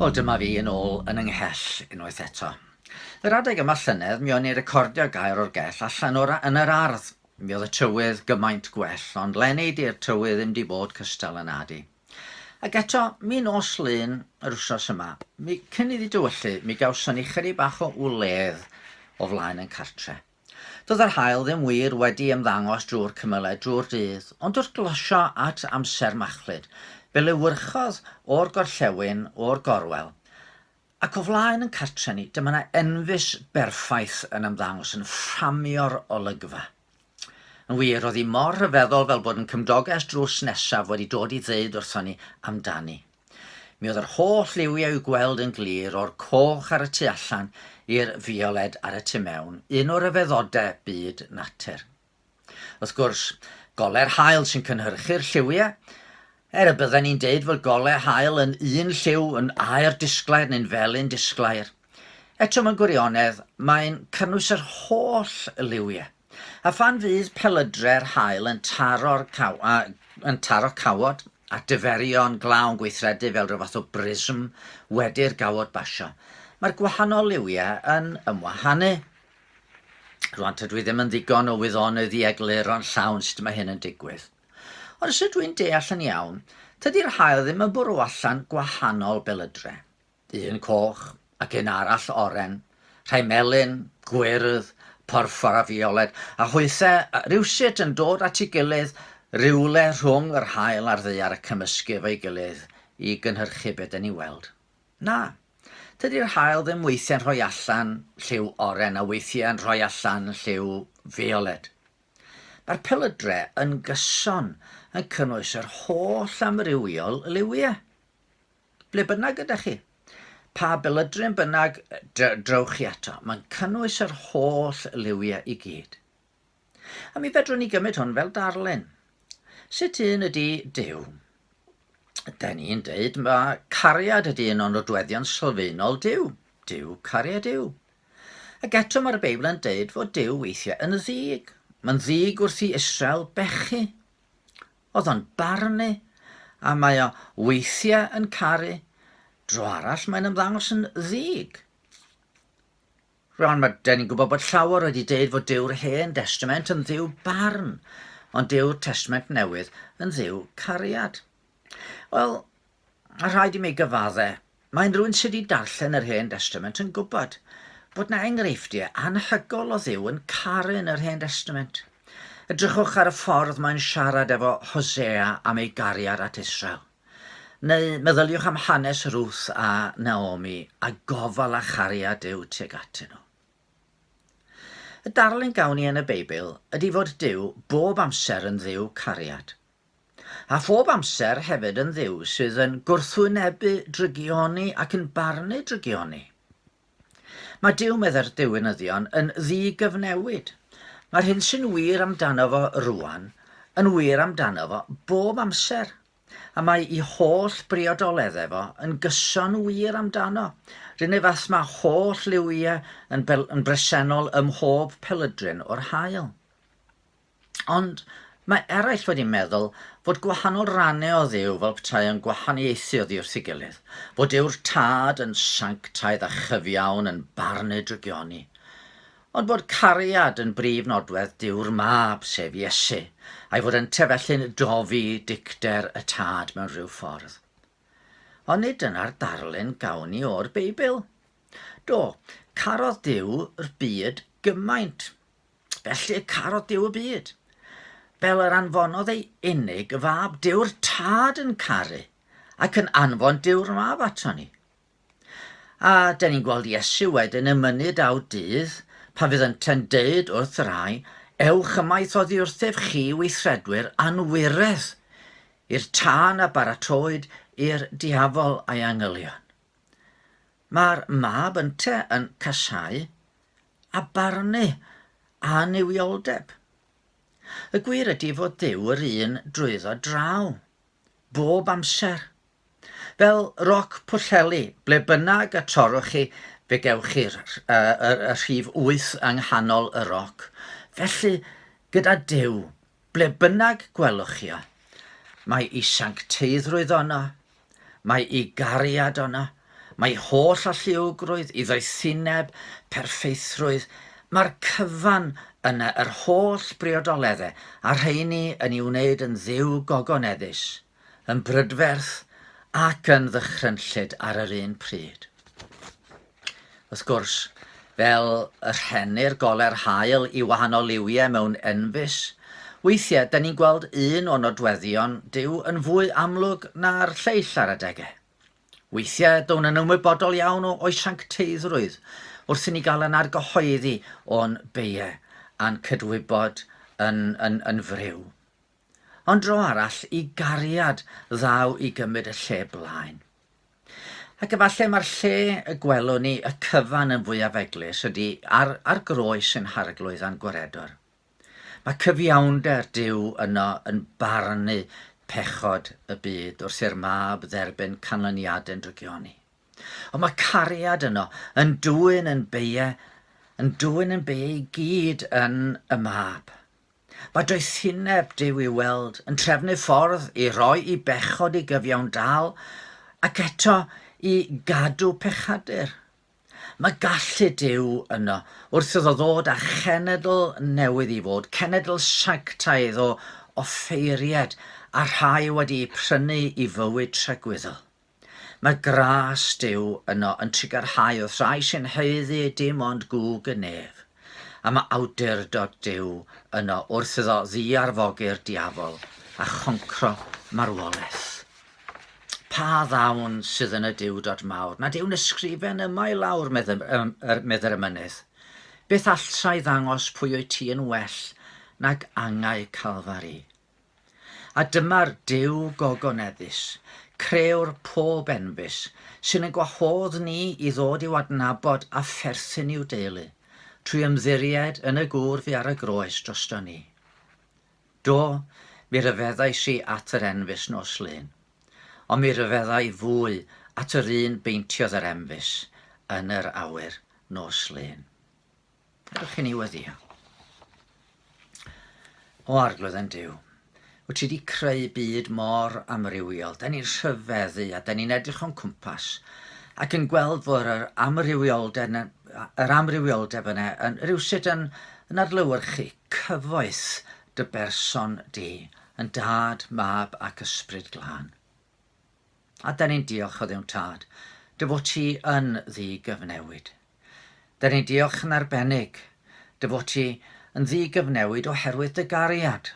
Wel, dyma fi yn ôl yn Nghell unwaith eto. Yr adeg yma llynedd, mi o'n i recordio Gair o'r Gell allan yn yr ardd. Mi oedd y tywydd gymaint gwell, ond lenni di'r tywydd ddim di bod cystal yn adi. Ac eto, mi nos lun yr wsos yma, cyn iddi dywyllu, mi gawson ni chydig bach o wledd o flaen yn cartre. Doedd yr haul ddim wir wedi ymddangos drwy'r cymylau drwy'r dydd, ond wrth glosio at amser machlyd, fel y wyrchodd o'r gorllewin o'r gorwel. Ac o flaen yn cartre ni, dyma yna enfys berffaith yn ymddangos yn fframio'r olygfa. Yn wir, oedd hi mor rhyfeddol fel bod yn cymdoges drws nesaf wedi dod i ddeud wrthon ni amdani. Mi oedd yr holl liwiau i'w gweld yn glir o'r coch ar y tu allan i'r fioled ar y tu mewn, un o'r ryfeddodau byd natur. Wrth gwrs, gole'r haul sy'n cynhyrchu'r lliwiau, y bydden ni'n deud fod golau haul yn un lliw yn awyr disglair neu'n felyn disglair. Eto mewn gwirionedd, mae'n cynnwys yr holl liwiau. A phan fydd pelydre'r haul yn taro cawod a diferion glawn gweithredu fel rhyw fath o brism wedi'r gawod basio, mae'r gwahanol liwiau yn ymwahanu. Rwan dwi ddim yn ddigon o wyddonydd i egluro'n llawn sut mae hyn yn digwydd. Ond os ydw i'n deall yn iawn, tydi'r haul ddim yn bwrw allan gwahanol belydre. Un coch ac un arall oren, rhai melyn, gwyrdd, porffor a fioled, a hwythau rywsut yn dod at ei gilydd rywle rhwng yr haul a'r ddaear y cymysgu efo'i gilydd i gynhyrchu beth ni weld. Na, tydi'r haul ddim weithiau'n rhoi allan lliw oren a weithiau'n rhoi allan lliw fioled. Mae'r pelydre yn gyson yn cynnwys yr holl amrywiol liwiau. Ble bynnag ydych chi? Pa belydryn bynnag drewch chi eto, mae'n cynnwys yr holl liwiau i gyd. A mi fedrwn ni gymryd hwn fel darlun. Sut un ydy Duw? Den ni'n deud mae cariad ydy un o'n nodweddion sylfaenol Duw. Duw cariad Duw. Ac eto mae'r Beibl yn deud fod Duw weithiau yn ddig. Mae'n ddig wrth i Israel bechu. Oedd o'n barnu, a mae o weithiau yn caru. Dro arall mae'n ymddangos yn ddig. Rwan, ni'n gwybod bod llawer wedi deud fod Dyw'r Hen Testament yn ddiw barn, ond Dyw'r Testament Newydd yn ddiw cariad. Wel, mae rhaid i mi gyfaddau. Mae'n rhywun sydd wedi darllen yr Hen Testament yn gwybod bod na enghreifftiau anhygol o Dduw yn caru yn yr Hen Testament. Edrychwch ar y ffordd mae'n siarad efo Hosea am ei gariad at Israel. Neu meddyliwch am hanes Ruth a Naomi a gofal a chariad Duw tuag atyn nhw. Y darlun gawn ni yn y Beibl ydy fod Duw bob amser yn ddiw cariad. A phob amser hefyd yn ddiw sydd yn gwrthwynebu drygioni ac yn barnu drygioni. Mae Duw, medda'r diwinyddion, yn ddigyfnewid. Mae'r hyn sy'n wir amdano fo rwan yn wir amdano fo bob amser. A mae ei holl briodoleddau fo yn gyson wir amdano. Rydyn ni fath mae holl liwiau yn bresennol ym mhob pelydryn o'r haul. Ond mae eraill wedi meddwl fod gwahanol rannau o Dduw fel petai yn gwahaniaethu oddi wrth ei gilydd. Fod Dyw'r Tad yn sanctaidd a chyfiawn yn barnu drygioni. Ond bod cariad yn brif nodwedd Dyw'r Mab sef Iesu, a'i fod yn tefellu'n dofi dicter y Tad mewn rhyw ffordd. Ond nid dyna'r darlun gawn ni o'r Beibl. Do, carodd Duw'r byd gymaint. Felly carodd Duw y byd. Fel yr anfonodd ei unig fab, Dyw'r Tad yn caru ac yn anfon Dyw'r Mab ato ni. A dyn ni'n gweld Iesu wedyn y mynydd daw dydd, pan fydd yn deud wrth y rai, ewch ymaith oddi wrthef chi weithredwyr anwiredd i'r tân a baratoed i'r diafol a'i angylion. Mae'r mab yn casau a barnu a newioldeb. Y gwir ydy fod Duw yr un drwyddo draw, bob amser. Fel roc Pwllheli, ble bynnag y torwch chi, fe gewch chi'r rhif 8 yng nghanol y roc. Felly, gyda Duw, ble bynnag gwelwch chi o, mae ei sancteiddrwydd ono, mae ei gariad ono, Mae holl alluogrwydd, iddo sineb, perffeithrwydd. Mae'r cyfan yna yr holl briodoleddau a rheini yn ei wneud yn dduw gogoneddus, yn brydferth ac yn ddychrynllyd ar yr un pryd. Wrth gwrs, fel y rhenir goler hael i wahanol liwiau mewn enfys, weithiau, da ni'n gweld un o nodweddion Duw yn fwy amlwg na'r lleill ar adegau. Weithiau, down yn ymwybodol iawn o'i siancteiddrwydd, wrth i ni gael yn argyhoeddi o'n beiau a'n cydwybod yn fryw. Ond dro arall, i gariad ddaw i gymryd y lle blaen. Ac efallai mae'r lle y gwelwn ni y cyfan yn fwyaf eglus ydy ar groes yn harglwydd a'n gwaredwr. Mae cyfiawnder Duw yno yn barnu pechod y byd wrth i'r mab dderbyn canlyniadau'n drygioni. Ond mae cariad yno yn dwyn yn beiau i gyd yn y mab. Mae doethineb Duw i weld yn trefnu ffordd i roi i bechod i gyfiawndal ac eto i gadw pechadur. Mae gallu Duw yno wrth iddo ddod â chenedl newydd i fod, cenedl sanctaidd o offeiriad a rhai wedi prynu i fywyd tragwyddol. Mae gras Duw yno yn trigarhau wrth rai sy'n haeddu dim ond gwg y nef. A mae awdurdod Duw yno wrth iddo ddiarfogi'r diafol a choncro marwolaeth. Pa ddawn sydd yn y diwdod mawr, nad yw'n ysgrifen yma i lawr, meddyr y mynydd. Beth allai ddangos pwy wyt ti yn well nag angau Calfari. A dyma'r Duw gogoneddus, crewr pob enfys, sy'n yn gwahodd ni i ddod i'w adnabod a pherthyn i'w deulu, trwy ymddiried yn y gŵr fi ar y groes drosto ni. Do, mi ryfeddais i at yr enfys nos Lyn, ond mi ryfeddai fwy at yr un beintiodd yr enfys yn yr awyr nos Lyn. Ydych chi'n ei weddio? O arglwydd yn Duw, wyt ti wedi creu byd mor amrywiol. Da ni'n rhyfeddu a da ni'n edrych o'n cwmpas ac yn gweld fod yr amrywioldeb yna yn rhywsut yn adlewyrchu cyfoeth dy berson di, yn dad, mab ac ysbryd glân. A da ni'n diolch o Dduw Tad, dy fod ti yn ddi-gyfnewid. Da ni'n diolch yn arbennig, dy fod ti yn ddi-gyfnewid oherwydd dy gariad.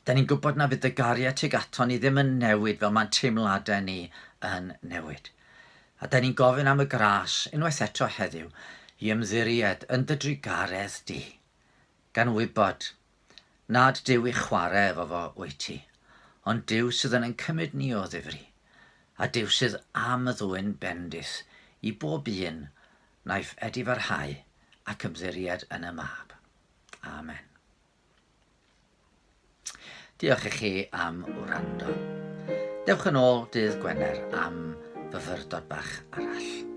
Da ni'n gwybod na fydd dy gariad tuag ato ni ddim yn newid fel mae'n teimladau ni yn newid. A da ni'n gofyn am y gras, unwaith eto heddiw, i ymddiried yn dy drigaredd di, gan wybod nad Duw i chwarae efo fo wyt ti, ond Duw sydd yn cymryd ni o ddifri, a Duw sydd am y ddwyn bendith i bob un naiff edifarhau ac ymddiried yn y mab. Amen. Diolch i chi am wrando. Dewch yn ôl dydd Gwener am Myfyrdod bach arall.